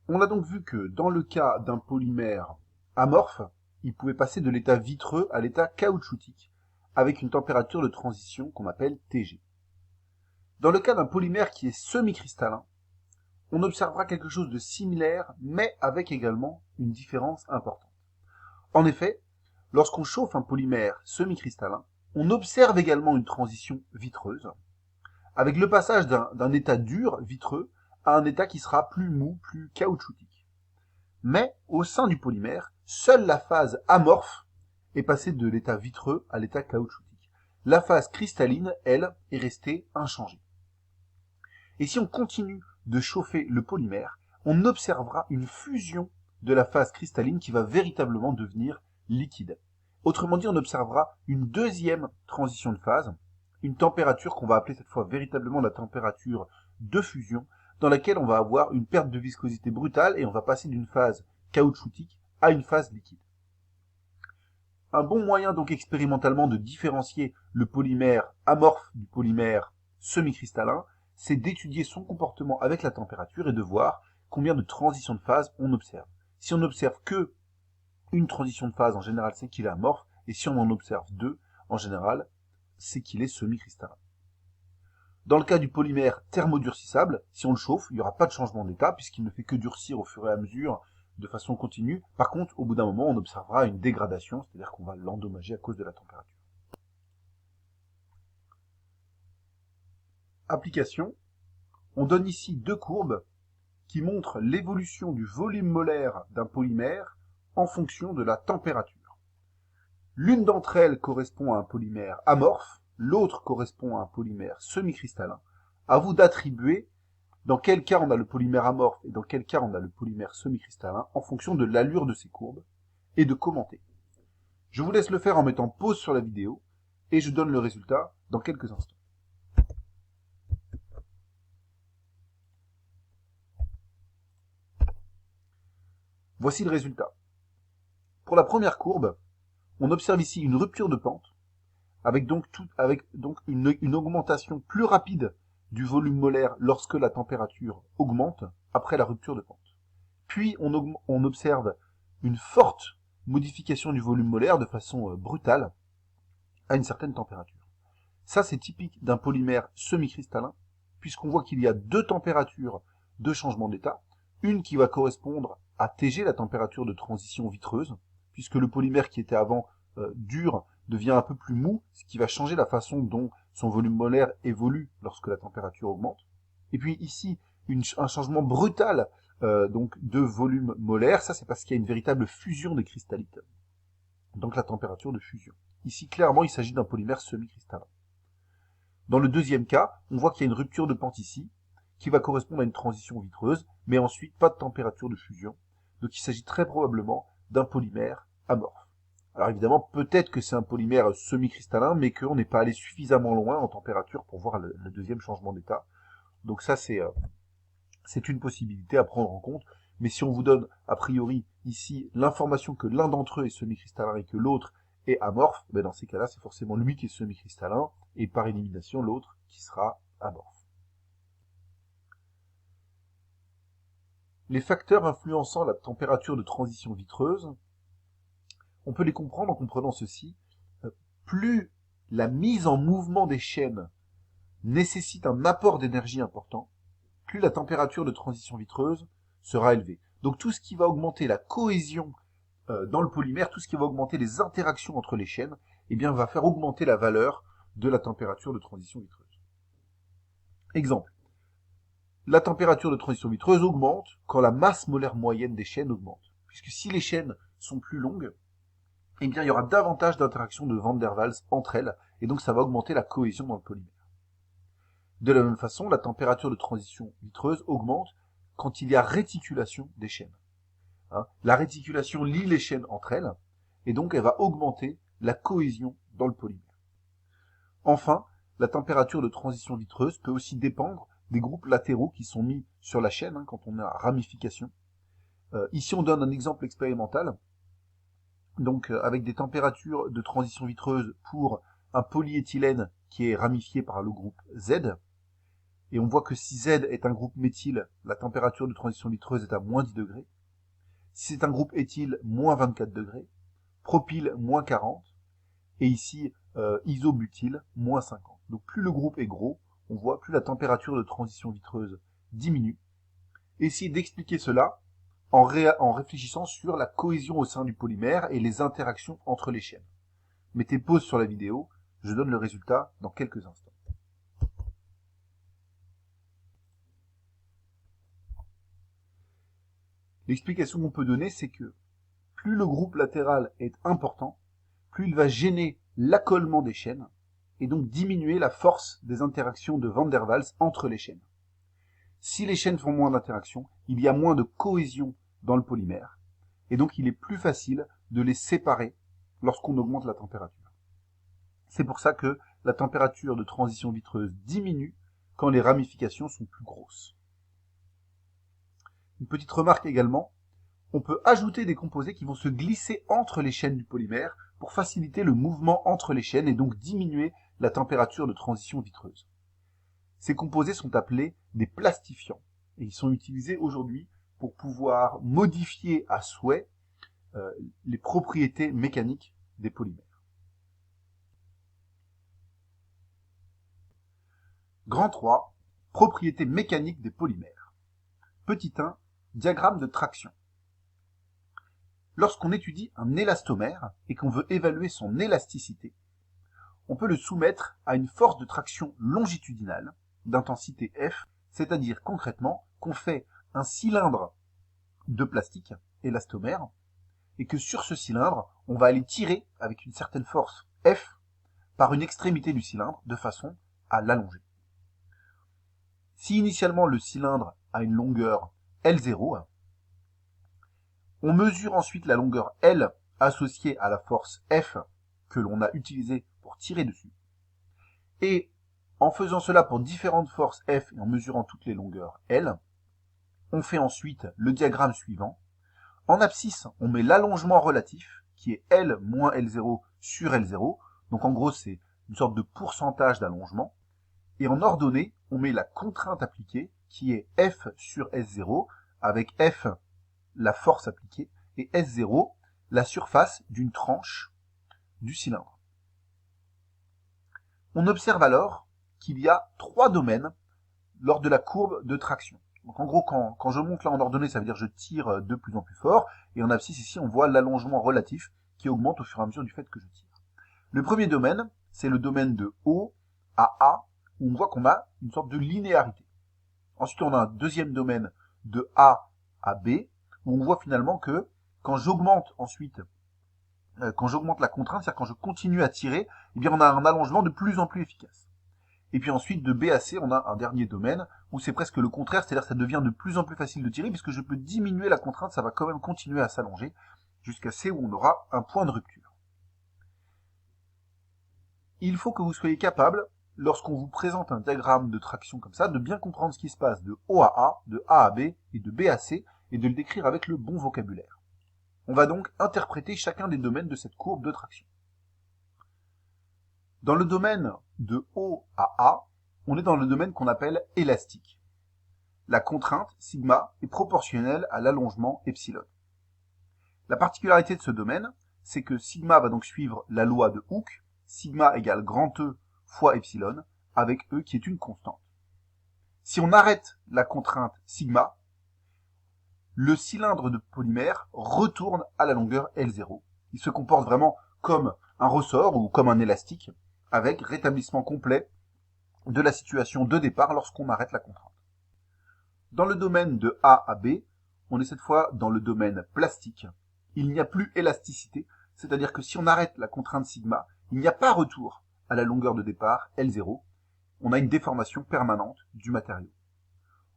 On a donc vu que dans le cas d'un polymère amorphe, il pouvait passer de l'état vitreux à l'état caoutchoutique, avec une température de transition qu'on appelle Tg. Dans le cas d'un polymère qui est semi-cristallin, on observera quelque chose de similaire, mais avec également une différence importante. En effet, lorsqu'on chauffe un polymère semi-cristallin, on observe également une transition vitreuse, avec le passage d'un état dur, vitreux, à un état qui sera plus mou, plus caoutchoutique. Mais au sein du polymère, seule la phase amorphe est passée de l'état vitreux à l'état caoutchoutique. La phase cristalline, elle, est restée inchangée. Et si on continue de chauffer le polymère, on observera une fusion de la phase cristalline qui va véritablement devenir liquide. Autrement dit, on observera une deuxième transition de phase, une température qu'on va appeler cette fois véritablement la température de fusion, dans laquelle on va avoir une perte de viscosité brutale et on va passer d'une phase caoutchoutique à une phase liquide. Un bon moyen donc expérimentalement de différencier le polymère amorphe du polymère semi-cristallin, c'est d'étudier son comportement avec la température et de voir combien de transitions de phase on observe. Si on n'observe que une transition de phase, en général, c'est qu'il est amorphe, et si on en observe deux, en général, c'est qu'il est semi-cristallin. Dans le cas du polymère thermodurcissable, si on le chauffe, il n'y aura pas de changement d'état, puisqu'il ne fait que durcir au fur et à mesure de façon continue. Par contre, au bout d'un moment, on observera une dégradation, c'est-à-dire qu'on va l'endommager à cause de la température. Application. On donne ici deux courbes qui montrent l'évolution du volume molaire d'un polymère en fonction de la température. L'une d'entre elles correspond à un polymère amorphe, l'autre correspond à un polymère semi-cristallin. À vous d'attribuer dans quel cas on a le polymère amorphe et dans quel cas on a le polymère semi-cristallin en fonction de l'allure de ces courbes et de commenter. Je vous laisse le faire en mettant pause sur la vidéo et je donne le résultat dans quelques instants. Voici le résultat. Pour la première courbe, on observe ici une rupture de pente avec donc une augmentation plus rapide du volume molaire lorsque la température augmente après la rupture de pente. Puis on observe une forte modification du volume molaire de façon brutale à une certaine température. Ça, c'est typique d'un polymère semi-cristallin, puisqu'on voit qu'il y a deux températures de changement d'état, une qui va correspondre à Tg, la température de transition vitreuse, puisque le polymère qui était avant dur devient un peu plus mou, ce qui va changer la façon dont son volume molaire évolue lorsque la température augmente. Et puis ici, un changement brutal donc de volume molaire, ça c'est parce qu'il y a une véritable fusion des cristallites, donc la température de fusion. Ici, clairement, il s'agit d'un polymère semi-cristallin. Dans le deuxième cas, on voit qu'il y a une rupture de pente ici, qui va correspondre à une transition vitreuse, mais ensuite pas de température de fusion. Donc il s'agit très probablement d'un polymère amorphe. Alors évidemment, peut-être que c'est un polymère semi-cristallin, mais qu'on n'est pas allé suffisamment loin en température pour voir le deuxième changement d'état. Donc ça, c'est une possibilité à prendre en compte. Mais si on vous donne, a priori, ici, l'information que l'un d'entre eux est semi-cristallin et que l'autre est amorphe, ben dans ces cas-là, c'est forcément lui qui est semi-cristallin, et par élimination, l'autre qui sera amorphe. Les facteurs influençant la température de transition vitreuse, on peut les comprendre en comprenant ceci. Plus la mise en mouvement des chaînes nécessite un apport d'énergie important, plus la température de transition vitreuse sera élevée. Donc tout ce qui va augmenter la cohésion dans le polymère, tout ce qui va augmenter les interactions entre les chaînes, eh bien, va faire augmenter la valeur de la température de transition vitreuse. Exemple. La température de transition vitreuse augmente quand la masse molaire moyenne des chaînes augmente. Puisque si les chaînes sont plus longues, eh bien, il y aura davantage d'interactions de Van der Waals entre elles, et donc ça va augmenter la cohésion dans le polymère. De la même façon, la température de transition vitreuse augmente quand il y a réticulation des chaînes. La réticulation lie les chaînes entre elles, et donc elle va augmenter la cohésion dans le polymère. Enfin, la température de transition vitreuse peut aussi dépendre des groupes latéraux qui sont mis sur la chaîne quand on a ramification. Ici, on donne un exemple expérimental, donc avec des températures de transition vitreuse pour un polyéthylène qui est ramifié par le groupe Z. Et on voit que si Z est un groupe méthyle, la température de transition vitreuse est à moins 10 degrés. Si c'est un groupe éthyle, moins 24 degrés. Propyle, moins 40. Et ici, isobutyle, moins 50. Donc plus le groupe est gros, on voit plus la température de transition vitreuse diminue. Essayez d'expliquer cela en réfléchissant sur la cohésion au sein du polymère et les interactions entre les chaînes. Mettez pause sur la vidéo, je donne le résultat dans quelques instants. L'explication qu'on peut donner, c'est que plus le groupe latéral est important, plus il va gêner l'accolement des chaînes, et donc diminuer la force des interactions de Van der Waals entre les chaînes. Si les chaînes font moins d'interactions, il y a moins de cohésion dans le polymère, et donc il est plus facile de les séparer lorsqu'on augmente la température. C'est pour ça que la température de transition vitreuse diminue quand les ramifications sont plus grosses. Une petite remarque également, on peut ajouter des composés qui vont se glisser entre les chaînes du polymère pour faciliter le mouvement entre les chaînes et donc diminuer la température de transition vitreuse. Ces composés sont appelés des plastifiants et ils sont utilisés aujourd'hui pour pouvoir modifier à souhait les propriétés mécaniques des polymères. Grand 3, propriétés mécaniques des polymères. Petit 1, diagramme de traction. Lorsqu'on étudie un élastomère et qu'on veut évaluer son élasticité, on peut le soumettre à une force de traction longitudinale d'intensité F, c'est-à-dire concrètement qu'on fait un cylindre de plastique, élastomère, et que sur ce cylindre, on va aller tirer avec une certaine force F par une extrémité du cylindre de façon à l'allonger. Si initialement le cylindre a une longueur L0, on mesure ensuite la longueur L associée à la force F que l'on a utilisée pour tirer dessus. Et en faisant cela pour différentes forces F et en mesurant toutes les longueurs L, on fait ensuite le diagramme suivant. En abscisse, on met l'allongement relatif, qui est L moins L0 sur L0. Donc en gros, c'est une sorte de pourcentage d'allongement. Et en ordonnée, on met la contrainte appliquée, qui est F sur S0, avec F, la force appliquée, et S0, la surface d'une tranche du cylindre. On observe alors qu'il y a 3 domaines lors de la courbe de traction. Donc en gros, quand je monte là en ordonnée, ça veut dire que je tire de plus en plus fort, et en abscisse ici, on voit l'allongement relatif qui augmente au fur et à mesure du fait que je tire. Le premier domaine, c'est le domaine de O à A, où on voit qu'on a une sorte de linéarité. Ensuite, on a un deuxième domaine de A à B, où on voit finalement que quand j'augmente ensuite, quand j'augmente la contrainte, c'est-à-dire quand je continue à tirer, eh bien on a un allongement de plus en plus efficace. Et puis ensuite, de B à C, on a un dernier domaine où c'est presque le contraire, c'est-à-dire que ça devient de plus en plus facile de tirer, puisque je peux diminuer la contrainte, ça va quand même continuer à s'allonger, jusqu'à C où on aura un point de rupture. Il faut que vous soyez capable, lorsqu'on vous présente un diagramme de traction comme ça, de bien comprendre ce qui se passe de O à A, de A à B et de B à C, et de le décrire avec le bon vocabulaire. On va donc interpréter chacun des domaines de cette courbe de traction. Dans le domaine de O à A, on est dans le domaine qu'on appelle élastique. La contrainte, sigma, est proportionnelle à l'allongement epsilon. La particularité de ce domaine, c'est que sigma va donc suivre la loi de Hooke, sigma égale grand E fois epsilon, avec E qui est une constante. Si on arrête la contrainte sigma, le cylindre de polymère retourne à la longueur L0. Il se comporte vraiment comme un ressort ou comme un élastique, avec rétablissement complet de la situation de départ lorsqu'on arrête la contrainte. Dans le domaine de A à B, on est cette fois dans le domaine plastique. Il n'y a plus élasticité, c'est-à-dire que si on arrête la contrainte sigma, il n'y a pas retour à la longueur de départ L0. On a une déformation permanente du matériau.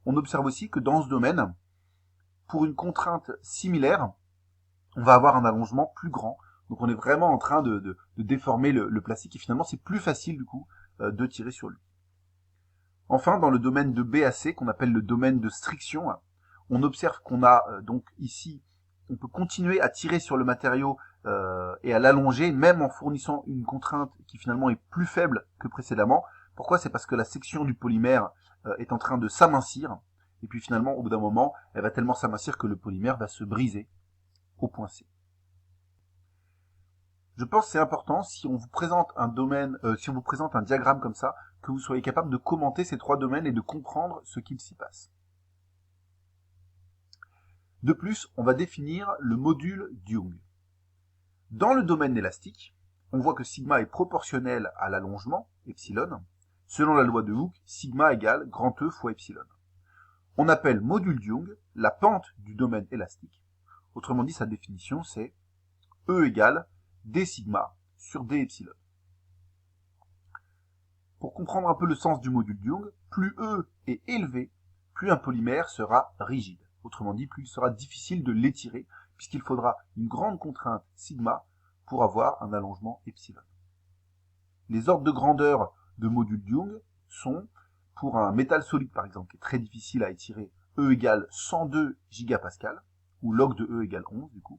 On observe aussi que dans ce domaine, pour une contrainte similaire, on va avoir un allongement plus grand. Donc on est vraiment en train de déformer le plastique et finalement c'est plus facile du coup de tirer sur lui. Enfin, dans le domaine de B à C, qu'on appelle le domaine de striction, on observe qu'on a donc ici, on peut continuer à tirer sur le matériau et à l'allonger, même en fournissant une contrainte qui finalement est plus faible que précédemment, Pourquoi? C'est parce que la section du polymère est en train de s'amincir, et puis finalement, au bout d'un moment, elle va tellement s'amincir que le polymère va se briser au point C. Je pense que c'est important, si on vous présente un domaine, si on vous présente un diagramme comme ça, que vous soyez capable de commenter ces trois domaines et de comprendre ce qu'il s'y passe. De plus, on va définir le module d'Young. Dans le domaine élastique, on voit que sigma est proportionnel à l'allongement, epsilon. Selon la loi de Hooke, sigma égale grand E fois epsilon. On appelle module d'Young la pente du domaine élastique. Autrement dit, sa définition, c'est E égale d sigma sur d epsilon. Pour comprendre un peu le sens du module d'Young, plus E est élevé, plus un polymère sera rigide. Autrement dit, plus il sera difficile de l'étirer, puisqu'il faudra une grande contrainte sigma pour avoir un allongement epsilon. Les ordres de grandeur de module d'Young sont, pour un métal solide par exemple, qui est très difficile à étirer, E égale 102 gigapascal, ou log de E égale 11 du coup.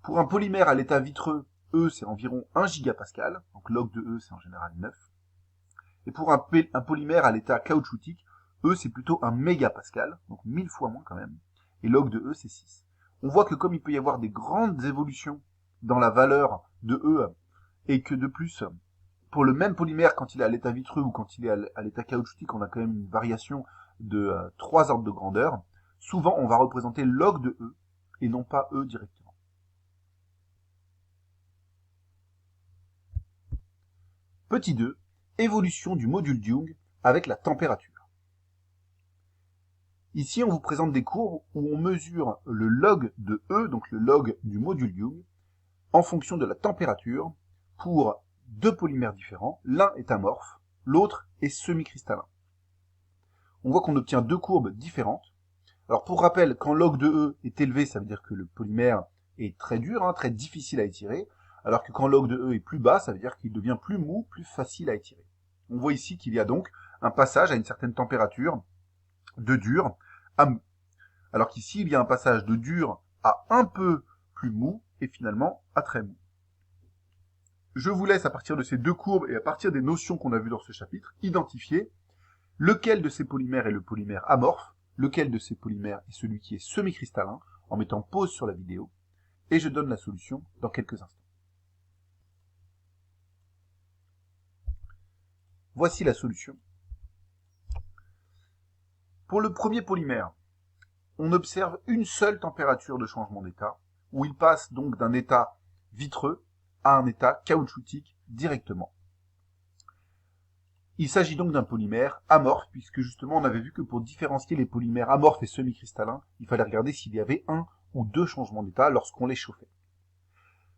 Pour un polymère à l'état vitreux, E c'est environ 1 gigapascal, donc log de E c'est en général 9. Et pour un polymère à l'état caoutchoutique, E c'est plutôt 1 mégapascal, donc 1000 fois moins quand même, et log de E c'est 6. On voit que comme il peut y avoir des grandes évolutions dans la valeur de E, et que de plus, pour le même polymère, quand il est à l'état vitreux ou quand il est à l'état caoutchoutique, on a quand même une variation de 3 ordres de grandeur, souvent on va représenter log de E, et non pas E directement. Petit 2, évolution du module d'Young avec la température. Ici, on vous présente des courbes où on mesure le log de E, donc le log du module d'Young, en fonction de la température pour deux polymères différents. L'un est amorphe, l'autre est semi-cristallin. On voit qu'on obtient deux courbes différentes. Alors pour rappel, quand log de E est élevé, ça veut dire que le polymère est très dur, très difficile à étirer, alors que quand log de E est plus bas, ça veut dire qu'il devient plus mou, plus facile à étirer. On voit ici qu'il y a donc un passage à une certaine température de dur à mou. Alors qu'ici, il y a un passage de dur à un peu plus mou et finalement à très mou. Je vous laisse à partir de ces deux courbes et à partir des notions qu'on a vues dans ce chapitre, identifier lequel de ces polymères est le polymère amorphe, lequel de ces polymères est celui qui est semi-cristallin, en mettant pause sur la vidéo, et je donne la solution dans quelques instants. Voici la solution. Pour le premier polymère, on observe une seule température de changement d'état, où il passe donc d'un état vitreux à un état caoutchoutique directement. Il s'agit donc d'un polymère amorphe, puisque justement on avait vu que pour différencier les polymères amorphes et semi-cristallins, il fallait regarder s'il y avait un ou deux changements d'état lorsqu'on les chauffait.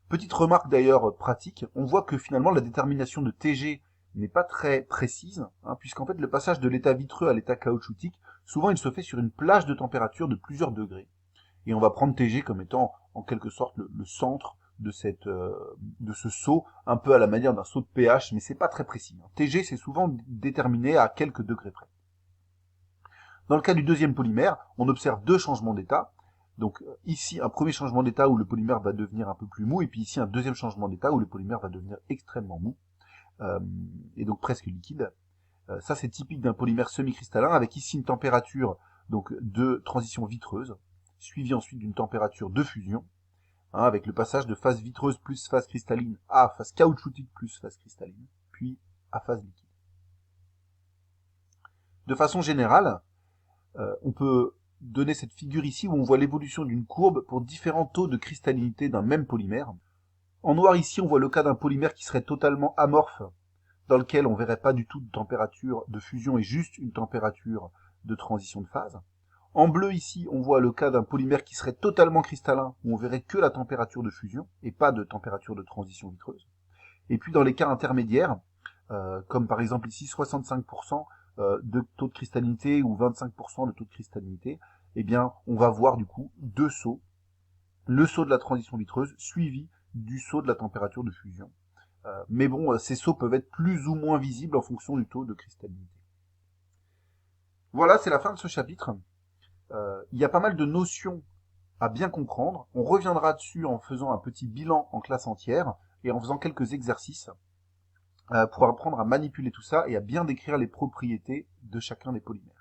Petite remarque d'ailleurs pratique, on voit que finalement la détermination de Tg n'est pas très précise, puisqu'en fait le passage de l'état vitreux à l'état caoutchoutique, souvent il se fait sur une plage de température de plusieurs degrés. Et on va prendre Tg comme étant en quelque sorte le centre de ce saut, un peu à la manière d'un saut de pH, mais c'est pas très précis. Tg c'est souvent déterminé à quelques degrés près. Dans le cas du deuxième polymère, on observe deux changements d'état. Donc ici un premier changement d'état où le polymère va devenir un peu plus mou, et puis ici un deuxième changement d'état où le polymère va devenir extrêmement mou, et donc presque liquide. Ça c'est typique d'un polymère semi-cristallin, avec ici une température donc de transition vitreuse, suivie ensuite d'une température de fusion, avec le passage de phase vitreuse plus phase cristalline à phase caoutchoutique plus phase cristalline, puis à phase liquide. De façon générale, on peut donner cette figure ici où on voit l'évolution d'une courbe pour différents taux de cristallinité d'un même polymère. En noir ici, on voit le cas d'un polymère qui serait totalement amorphe, dans lequel on ne verrait pas du tout de température de fusion et juste une température de transition de phase. En bleu ici, on voit le cas d'un polymère qui serait totalement cristallin, où on verrait que la température de fusion et pas de température de transition vitreuse. Et puis dans les cas intermédiaires, comme par exemple ici 65% de taux de cristallinité ou 25% de taux de cristallinité, eh bien on va voir du coup deux sauts. Le saut de la transition vitreuse suivi du saut de la température de fusion. Mais bon, ces sauts peuvent être plus ou moins visibles en fonction du taux de cristallinité. Voilà, c'est la fin de ce chapitre. Il y a pas mal de notions à bien comprendre. On reviendra dessus en faisant un petit bilan en classe entière et en faisant quelques exercices. pour apprendre à manipuler tout ça et à bien décrire les propriétés de chacun des polymères.